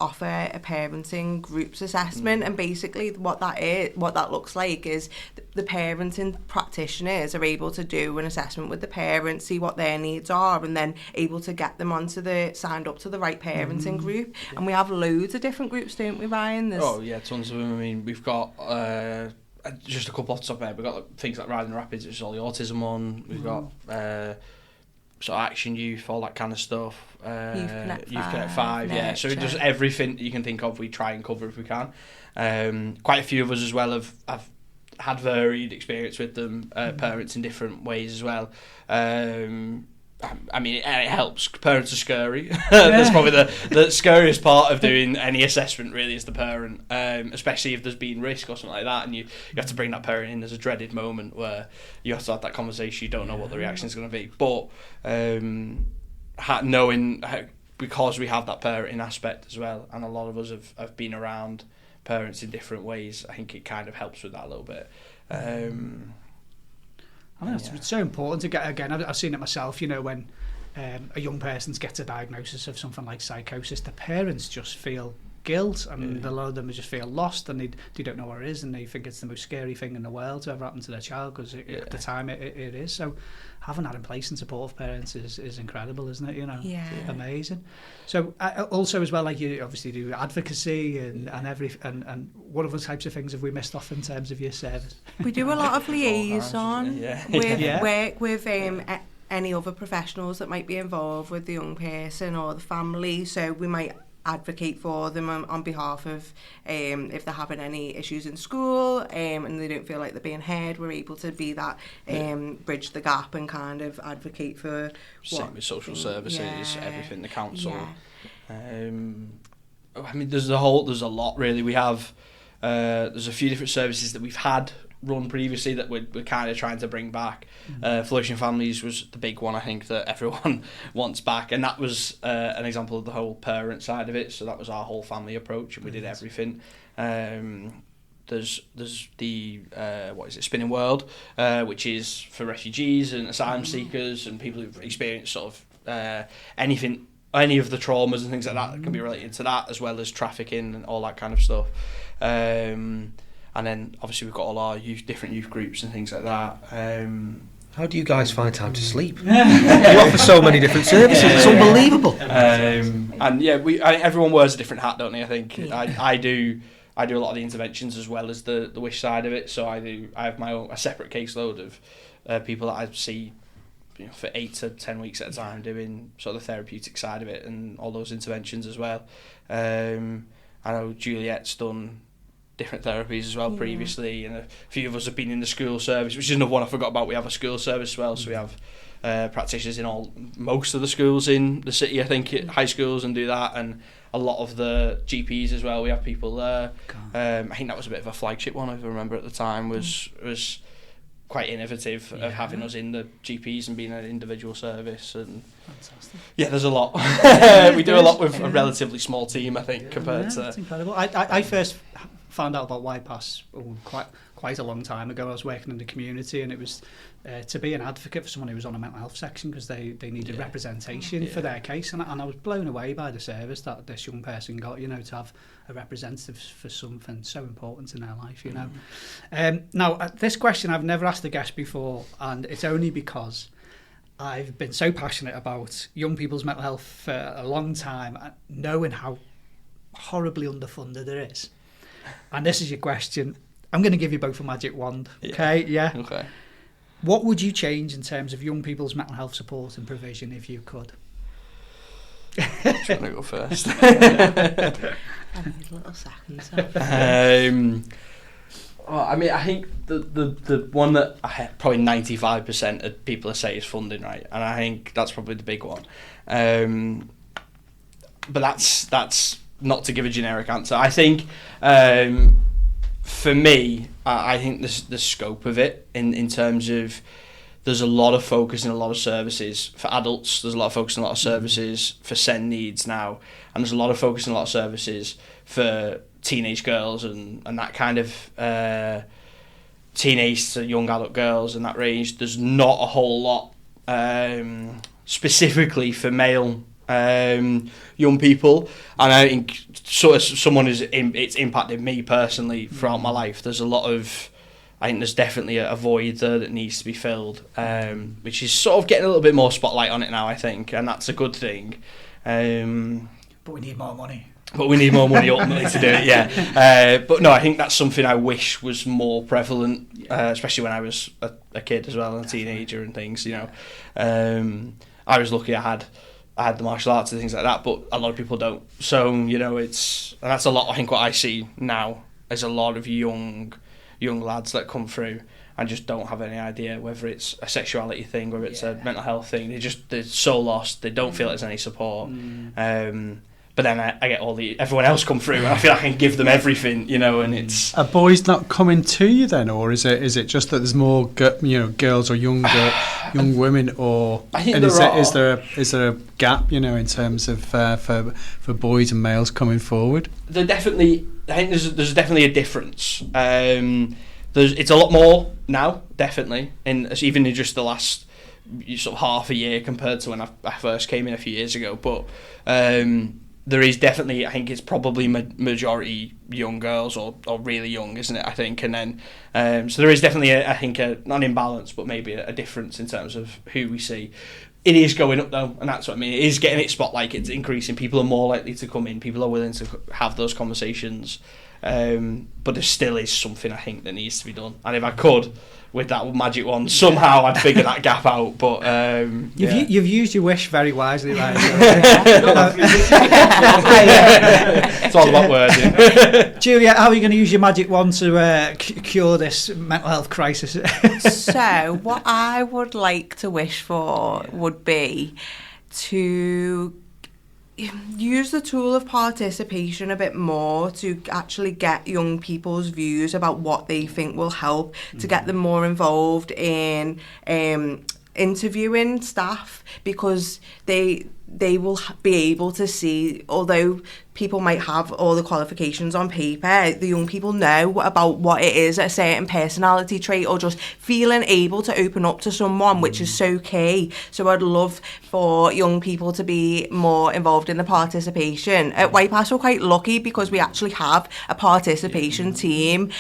offer a parenting groups assessment, and basically what that looks like is the parenting practitioners are able to do an assessment with the parents, see what their needs are, and then able to get them signed up to the right parenting group. And we have loads of different groups, don't we, Ryan? Tons of them. I mean, we've got just a couple off the top of my head. We've got things like Riding Rapids, which is all the autism one. We've got sort of Action Youth, all that kind of stuff. Youth Connect 5, yeah. So just everything you can think of, we try and cover if we can. Quite a few of us as well have had varied experience with them, parents in different ways as well. I mean, it helps. Parents are scary. That's probably the scariest part of doing any assessment, really, is the parent, especially if there's been risk or something like that, and you have to bring that parent in. There's a dreaded moment where you have to have that conversation. You don't know what the reaction is going to be. But knowing because we have that parenting aspect as well, and a lot of us have been around parents in different ways, I think it kind of helps with that a little bit. I mean, it's so important to get, again, I've seen it myself, when a young person gets a diagnosis of something like psychosis, the parents just feel guilt, and a lot of them just feel lost, and they don't know what it is, and they think it's the most scary thing in the world to ever happen to their child, because at the time it is. So having that in place and support of parents is incredible, isn't it? Amazing. So also as well, like you obviously do advocacy and what other types of things have we missed off in terms of your service? We do a lot of liaison. Work with any other professionals that might be involved with the young person or the family. So we might advocate for them on behalf of if they're having any issues in school and they don't feel like they're being heard, we're able to be that bridge the gap and kind of advocate for same with social services, everything, the council. I mean, there's a lot really. We have there's a few different services that we've had run previously that we're kind of trying to bring back. Flourishing Families was the big one, I think, that everyone wants back, and that was an example of the whole parent side of it. So that was our whole family approach, and we did everything. There's the Spinning World, which is for refugees and asylum seekers and people who've experienced sort of anything, any of the traumas and things like that can be related to that, as well as trafficking and all that kind of stuff. And then obviously we've got all our different youth groups and things like that. How do you guys find time to sleep? You offer so many different services. It's unbelievable. And yeah, everyone wears a different hat, don't they? I think I do a lot of the interventions as well as the wish side of it. So I have a separate caseload of people that I see, for 8 to 10 weeks at a time, doing sort of the therapeutic side of it and all those interventions as well. I know Juliette's done different therapies as well previously, and a few of us have been in the school service, which is another one I forgot about. We have a school service as well, so we have practitioners in most of the schools in the city, I think, at high schools, and do that, and a lot of the GPs as well. We have people there. I think that was a bit of a flagship one, if I remember at the time, was quite innovative of having us in the GPs and being an individual service. And fantastic. Yeah, there's a lot. We do a lot with a relatively small team, I think, compared to... That's incredible. I first found out about YPAS quite a long time ago. I was working in the community, and it was to be an advocate for someone who was on a mental health section, because they needed representation for their case, and I was blown away by the service that this young person got, to have a representative for something so important in their life, Now, this question I've never asked a guest before, and it's only because I've been so passionate about young people's mental health for a long time, knowing how horribly underfunded it is. And this is your question. I'm going to give you both a magic wand. Okay? Yeah? Okay. What would you change in terms of young people's mental health support and provision if you could? Do you want to go first? I need a little second. I think the one that probably 95% of people say is funding, right? And I think that's probably the big one. But that's not to give a generic answer. I think for me, I think the scope of it in terms of, there's a lot of focus in a lot of services for adults, there's a lot of focus in a lot of services for SEND needs now, and there's a lot of focus in a lot of services for teenage girls and that kind of teenage to young adult girls and that range. There's not a whole lot specifically for male young people, and I think sort of someone it's impacted me personally throughout my life. There's definitely a void there that needs to be filled, which is sort of getting a little bit more spotlight on it now, I think, and that's a good thing. But we need more money. Ultimately to do it, yeah. But no, I think that's something I wish was more prevalent, especially when I was a kid as well, and a teenager and things, I was lucky I had the martial arts and things like that, but a lot of people don't. So, and that's a lot, I think, what I see now is a lot of young lads that come through and just don't have any idea whether it's a sexuality thing, whether it's a mental health thing. They're so lost, they don't feel there's any support. But then I get everyone else come through, and I feel like I can give them everything, and it's... Are boys not coming to you then, or is it just that there's more girls or young women, or I think is there a gap, in terms of for boys and males coming forward? I think there's definitely a difference. It's a lot more now, definitely, even in just the last sort of half a year compared to when I first came in a few years ago. But there is definitely, I think it's probably majority young girls or really young, isn't it, I think? And then, so there is definitely, not an imbalance, but maybe a difference in terms of who we see. It is going up though, and that's what I mean. It is getting its spotlight, it's increasing. People are more likely to come in, people are willing to have those conversations. But there still is something, I think, that needs to be done. And if I could, with that magic wand, somehow I'd figure that gap out. But you've used your wish very wisely, right? It's all about wording. Juliette, how are you going to use your magic wand to cure this mental health crisis? So, what I would like to wish for would be to use the tool of participation a bit more to actually get young people's views about what they think will help, to get them more involved in interviewing staff, because they will be able to see, although people might have all the qualifications on paper, the young people know about what it is, a certain personality trait, or just feeling able to open up to someone, which is so key. So I'd love for young people to be more involved in the participation. At YPAS, we're quite lucky because we actually have a participation team,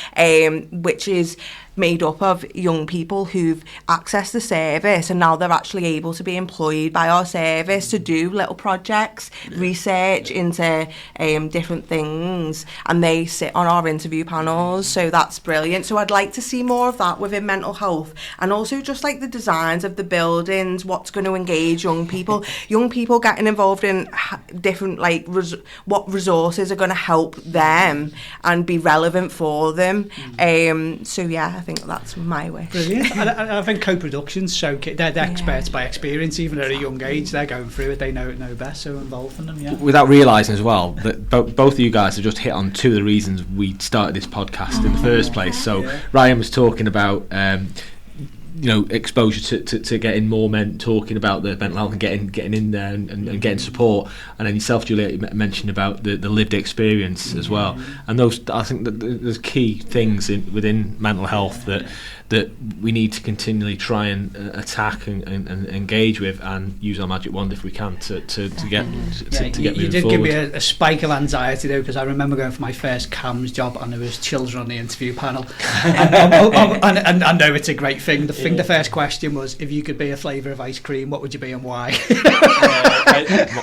which is made up of young people who've accessed the service, and now they're actually able to be employed by our service to do little projects, research into different things, and they sit on our interview panels. So that's brilliant. So I'd like to see more of that within mental health, and also just like the designs of the buildings, what's going to engage young people getting involved in different like what resources are going to help them and be relevant for them. So yeah, I think that's my wish. Brilliant. And I think co-productions show they're experts by experience, even at a young age. They're going through it, they know it best, so involved in them. Yeah. Without realising as well that both of you guys have just hit on two of the reasons we started this podcast in the first place. So Ryan was talking about exposure to getting more men talking about the mental health and getting in there and getting support, and then yourself, Juliette, mentioned about the lived experience as well. And those, I think that there's key things within mental health that we need to continually try and attack and engage with, and use our magic wand if we can to get moving forward. You did give me a spike of anxiety though, because I remember going for my first CAMS job and there was children on the interview panel, and I know it's a great thing. The first question was, if you could be a flavour of ice cream, what would you be and why?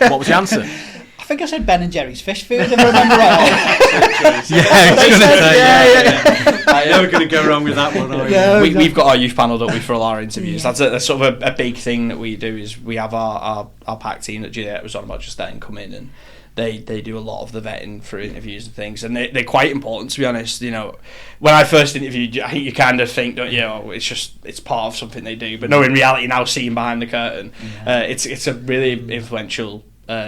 What was the answer? I think I said Ben and Jerry's fish food, if I remember right. I know we're going to go wrong with that one. We've got our youth panel, don't we, for all our interviews. That's a sort of a big thing that we do, is we have our pack team that Juliette was on about just then come in, and they do a lot of the vetting for interviews and things, and they're quite important, to be honest. When I first interviewed, I think you kind of think that it's part of something they do, but no, in reality, now seeing behind the curtain, it's a really influential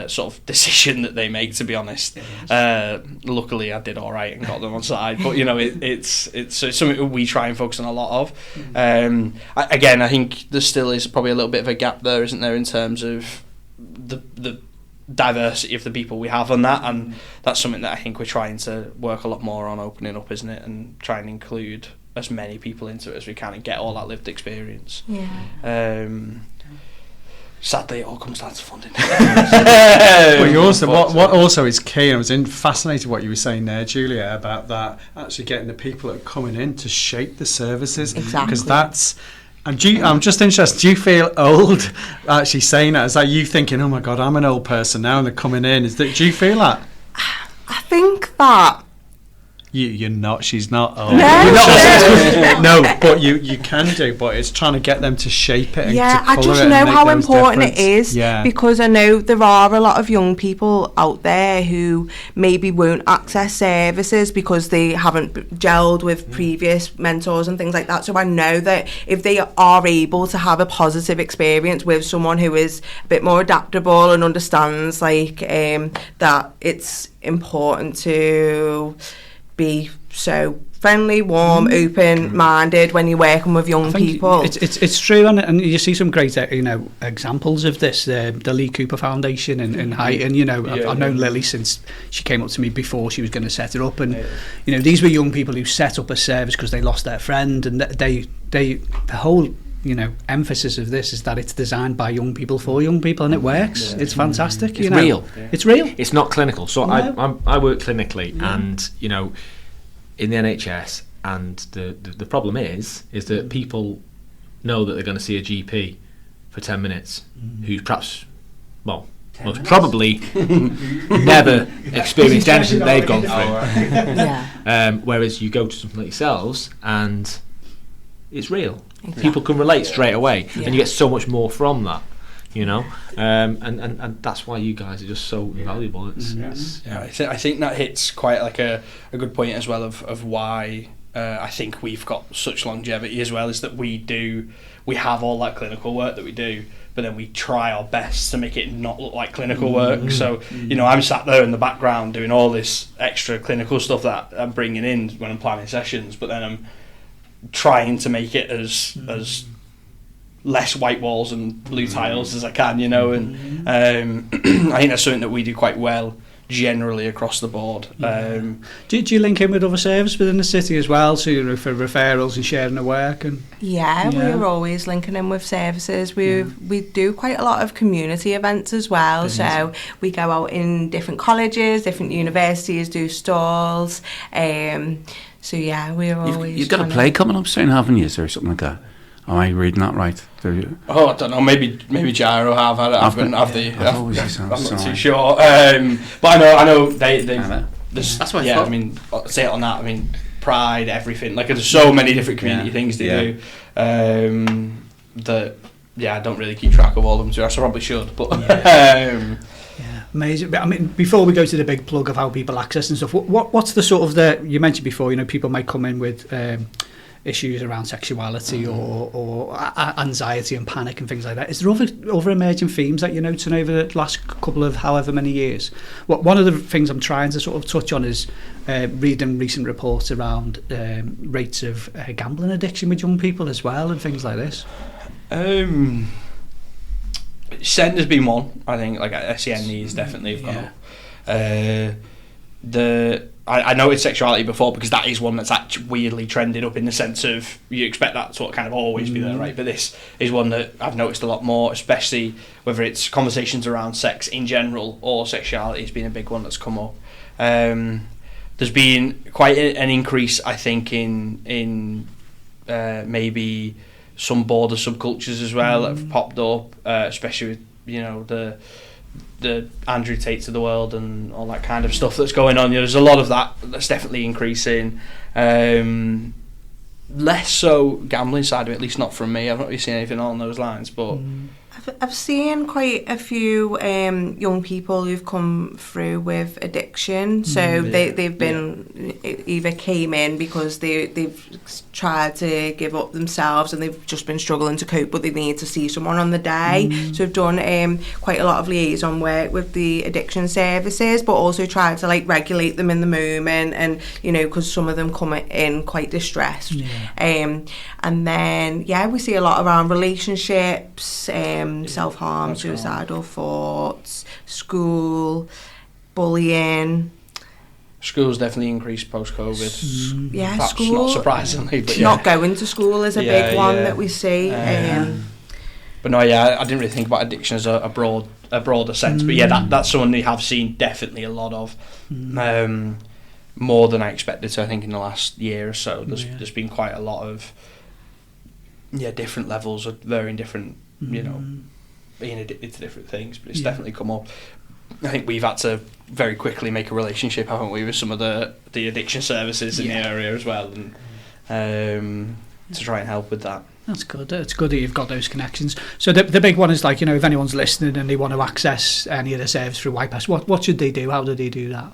sort of decision that they make, to be honest. Luckily I did all right and got them on side, but it's something that we try and focus on a lot of. Again, I think there still is probably a little bit of a gap there, isn't there, in terms of the diversity of the people we have on that, and that's something that I think we're trying to work a lot more on, opening up, isn't it, and try and include as many people into it as we can and get all that lived experience. Sadly, it all comes down to funding. Well, you also, what also is key, and I was fascinated what you were saying there, Julia, about that, actually getting the people that are coming in to shape the services. Exactly. Because that's... And I'm just interested, do you feel old actually saying that? Is that you thinking, oh my God, I'm an old person now, and they're coming in? Do you feel that? I think that... You're not, she's not old. No, but you can do, but it's trying to get them to shape it and to colour it. I just know how important it is, because I know there are a lot of young people out there who maybe won't access services because they haven't gelled with previous mentors and things like that. So I know that if they are able to have a positive experience with someone who is a bit more adaptable and understands that it's important to be so friendly, warm, open-minded when you're working with young people. It's true, and you see some great examples of this. The Lee Cooper Foundation in Highton. I've known Lily since she came up to me before she was going to set it up, and these were young people who set up a service because they lost their friend, and the whole emphasis of this is that it's designed by young people for young people, and it works. It's fantastic. It's real. It's real. It's not clinical. So I work clinically, and in the NHS, and the problem is that people know that they're going to see a GP for 10 minutes, who's perhaps, most probably never experienced anything they've gone through. Whereas you go to something like yourselves, and it's real. Exactly. People can relate straight away, and you get so much more from that, and that's why you guys are just so invaluable. I think that hits quite like a good point as well of why I think we've got such longevity as well, is that we have all that clinical work that we do, but then we try our best to make it not look like clinical work. So, I'm sat there in the background doing all this extra clinical stuff that I'm bringing in when I'm planning sessions, but then I'm trying to make it as less white walls and blue tiles as I can, and I think that's something that we do quite well generally across the board. Do you link in with other services within the city as well, so for referrals and sharing the work? We're always linking in with services. We do quite a lot of community events as well. So we go out in different colleges, different universities, do stalls. So yeah, we're always. You've got a play coming up soon, haven't you, or something like that? Am I reading that right? Oh, I don't know. Maybe Gyro have. I'm not too sure. But I know they. That's what. Yeah, I mean, say it on that. I mean, Pride, everything. Like, there's so many different community things to do. That I don't really keep track of all of them. So I probably should. But amazing. But I mean, before we go to the big plug of how people access and stuff, what's the sort of you mentioned before? People might come in with issues around sexuality or anxiety and panic and things like that. Is there other emerging themes that you're noticing over the last couple of however many years? One of the things I'm trying to sort of touch on is reading recent reports around rates of gambling addiction with young people as well and things like this. SEND has been one, I think. Like, SEN needs definitely have gone up. I noted sexuality before because that is one that's actually weirdly trended up, in the sense of you expect that to kind of always be there, right? But this is one that I've noticed a lot more, especially whether it's conversations around sex in general or sexuality has been a big one that's come up. There's been quite an increase, I think, in maybe some border subcultures as well that have popped up, especially with the Andrew Tates of the world and all that kind of stuff that's going on. There's a lot of that that's definitely increasing. Less so gambling side of it, at least not from me. I've not really seen anything along those lines, but I've seen quite a few young people who've come through with addiction. So they've been either came in because they've tried to give up themselves and they've just been struggling to cope, but they need to see someone on the day. So we've done quite a lot of liaison work with the addiction services, but also tried to regulate them in the moment, and because some of them come in quite distressed. And then we see a lot around relationships, self-harm, suicidal thoughts, school, bullying. School's definitely increased post-COVID. Perhaps school. Not surprisingly, but not going to school is a big one that we see. But no, I didn't really think about addiction as a broader sense. But that's someone we have seen definitely a lot of, more than I expected. So I think in the last year or so, there's been quite a lot of different levels of varying different, being addicted to different things. But it's definitely come up. I think we've had to very quickly make a relationship, haven't we, with some of the addiction services in the area as well, and to try and help with that. That's good. It's good that you've got those connections. So the big one is if anyone's listening and they want to access any of the service through YPAS, what should they do? How do they do that?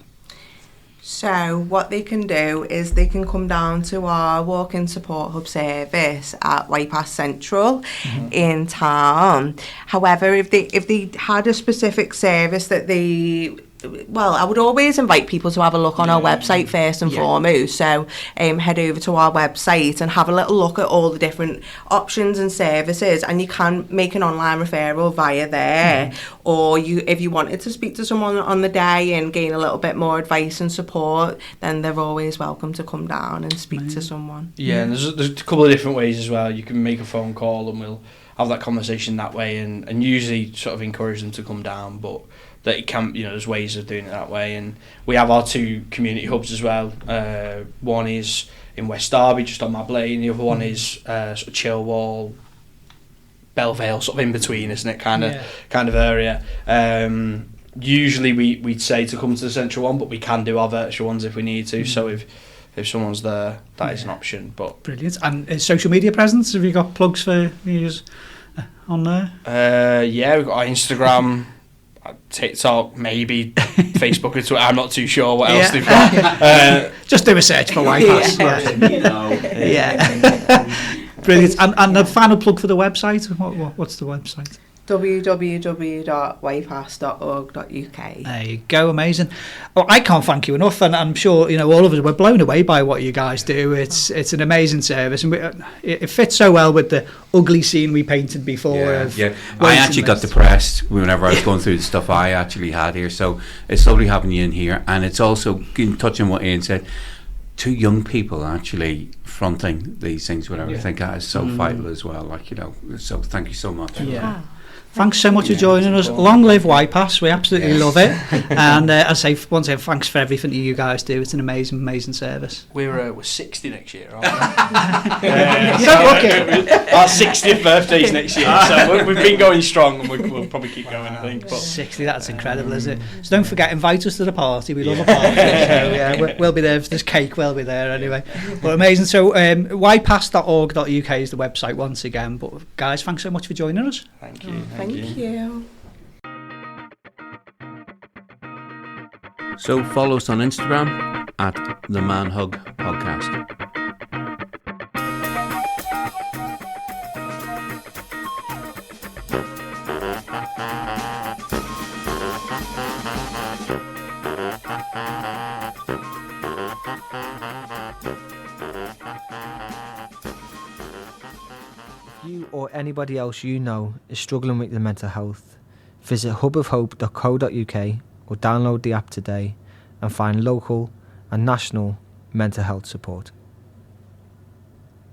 So what they can do is they can come down to our walk-in support hub service at YPAS Central in town. However, if they had a specific service that I would always invite people to have a look on our website first and foremost. So head over to our website and have a little look at all the different options and services, and you can make an online referral via there. Or if you wanted to speak to someone on the day and gain a little bit more advice and support, then they're always welcome to come down and speak to someone. And there's a couple of different ways as well. You can make a phone call and we'll have that conversation that way, and usually sort of encourage them to come down, but that it can, there's ways of doing it that way. And we have our two community hubs as well. One is in West Derby, just on Mab Lane. The other one is sort of Chilwell, Belvale, sort of in between, isn't it? Kind of area. Usually we'd say to come to the central one, but we can do our virtual ones if we need to. So if someone's there, that is an option. But brilliant. And social media presence, have you got plugs for users on there? We've got our Instagram, TikTok, maybe Facebook and Twitter. I'm not too sure what else they've got. Just do a search for YPAS. Brilliant. And the final plug for the website. What's the website? www.ypas.org.uk. There you go, amazing. Well, I can't thank you enough, and I'm sure all of us we're blown away by what you guys do. It's an amazing service, and it fits so well with the ugly scene we painted before. I actually got depressed whenever I was going through the stuff I actually had here, so it's lovely having you in here, and it's also in touch on what Ian said. Two young people actually fronting these things, whatever. I think that is so vital as well. So thank you so much. Thanks so much for joining us. Long live YPAS. We absolutely love it. And I say, once again, thanks for everything that you guys do. It's an amazing, amazing service. We're 60 next year, aren't we? So lucky. Our 60th birthday's next year, so we've been going strong, and we'll probably keep going, I think. But 60, that's incredible, isn't it? So don't forget, invite us to the party. We love a party. So yeah, we'll be there. If there's cake, we'll be there anyway. But amazing. So ypas.org.uk is the website once again. But guys, thanks so much for joining us. Thank you. Thank you. So follow us on Instagram at The Man Hug Podcast. You or anybody else you know is struggling with their mental health, visit hubofhope.co.uk or download the app today and find local and national mental health support.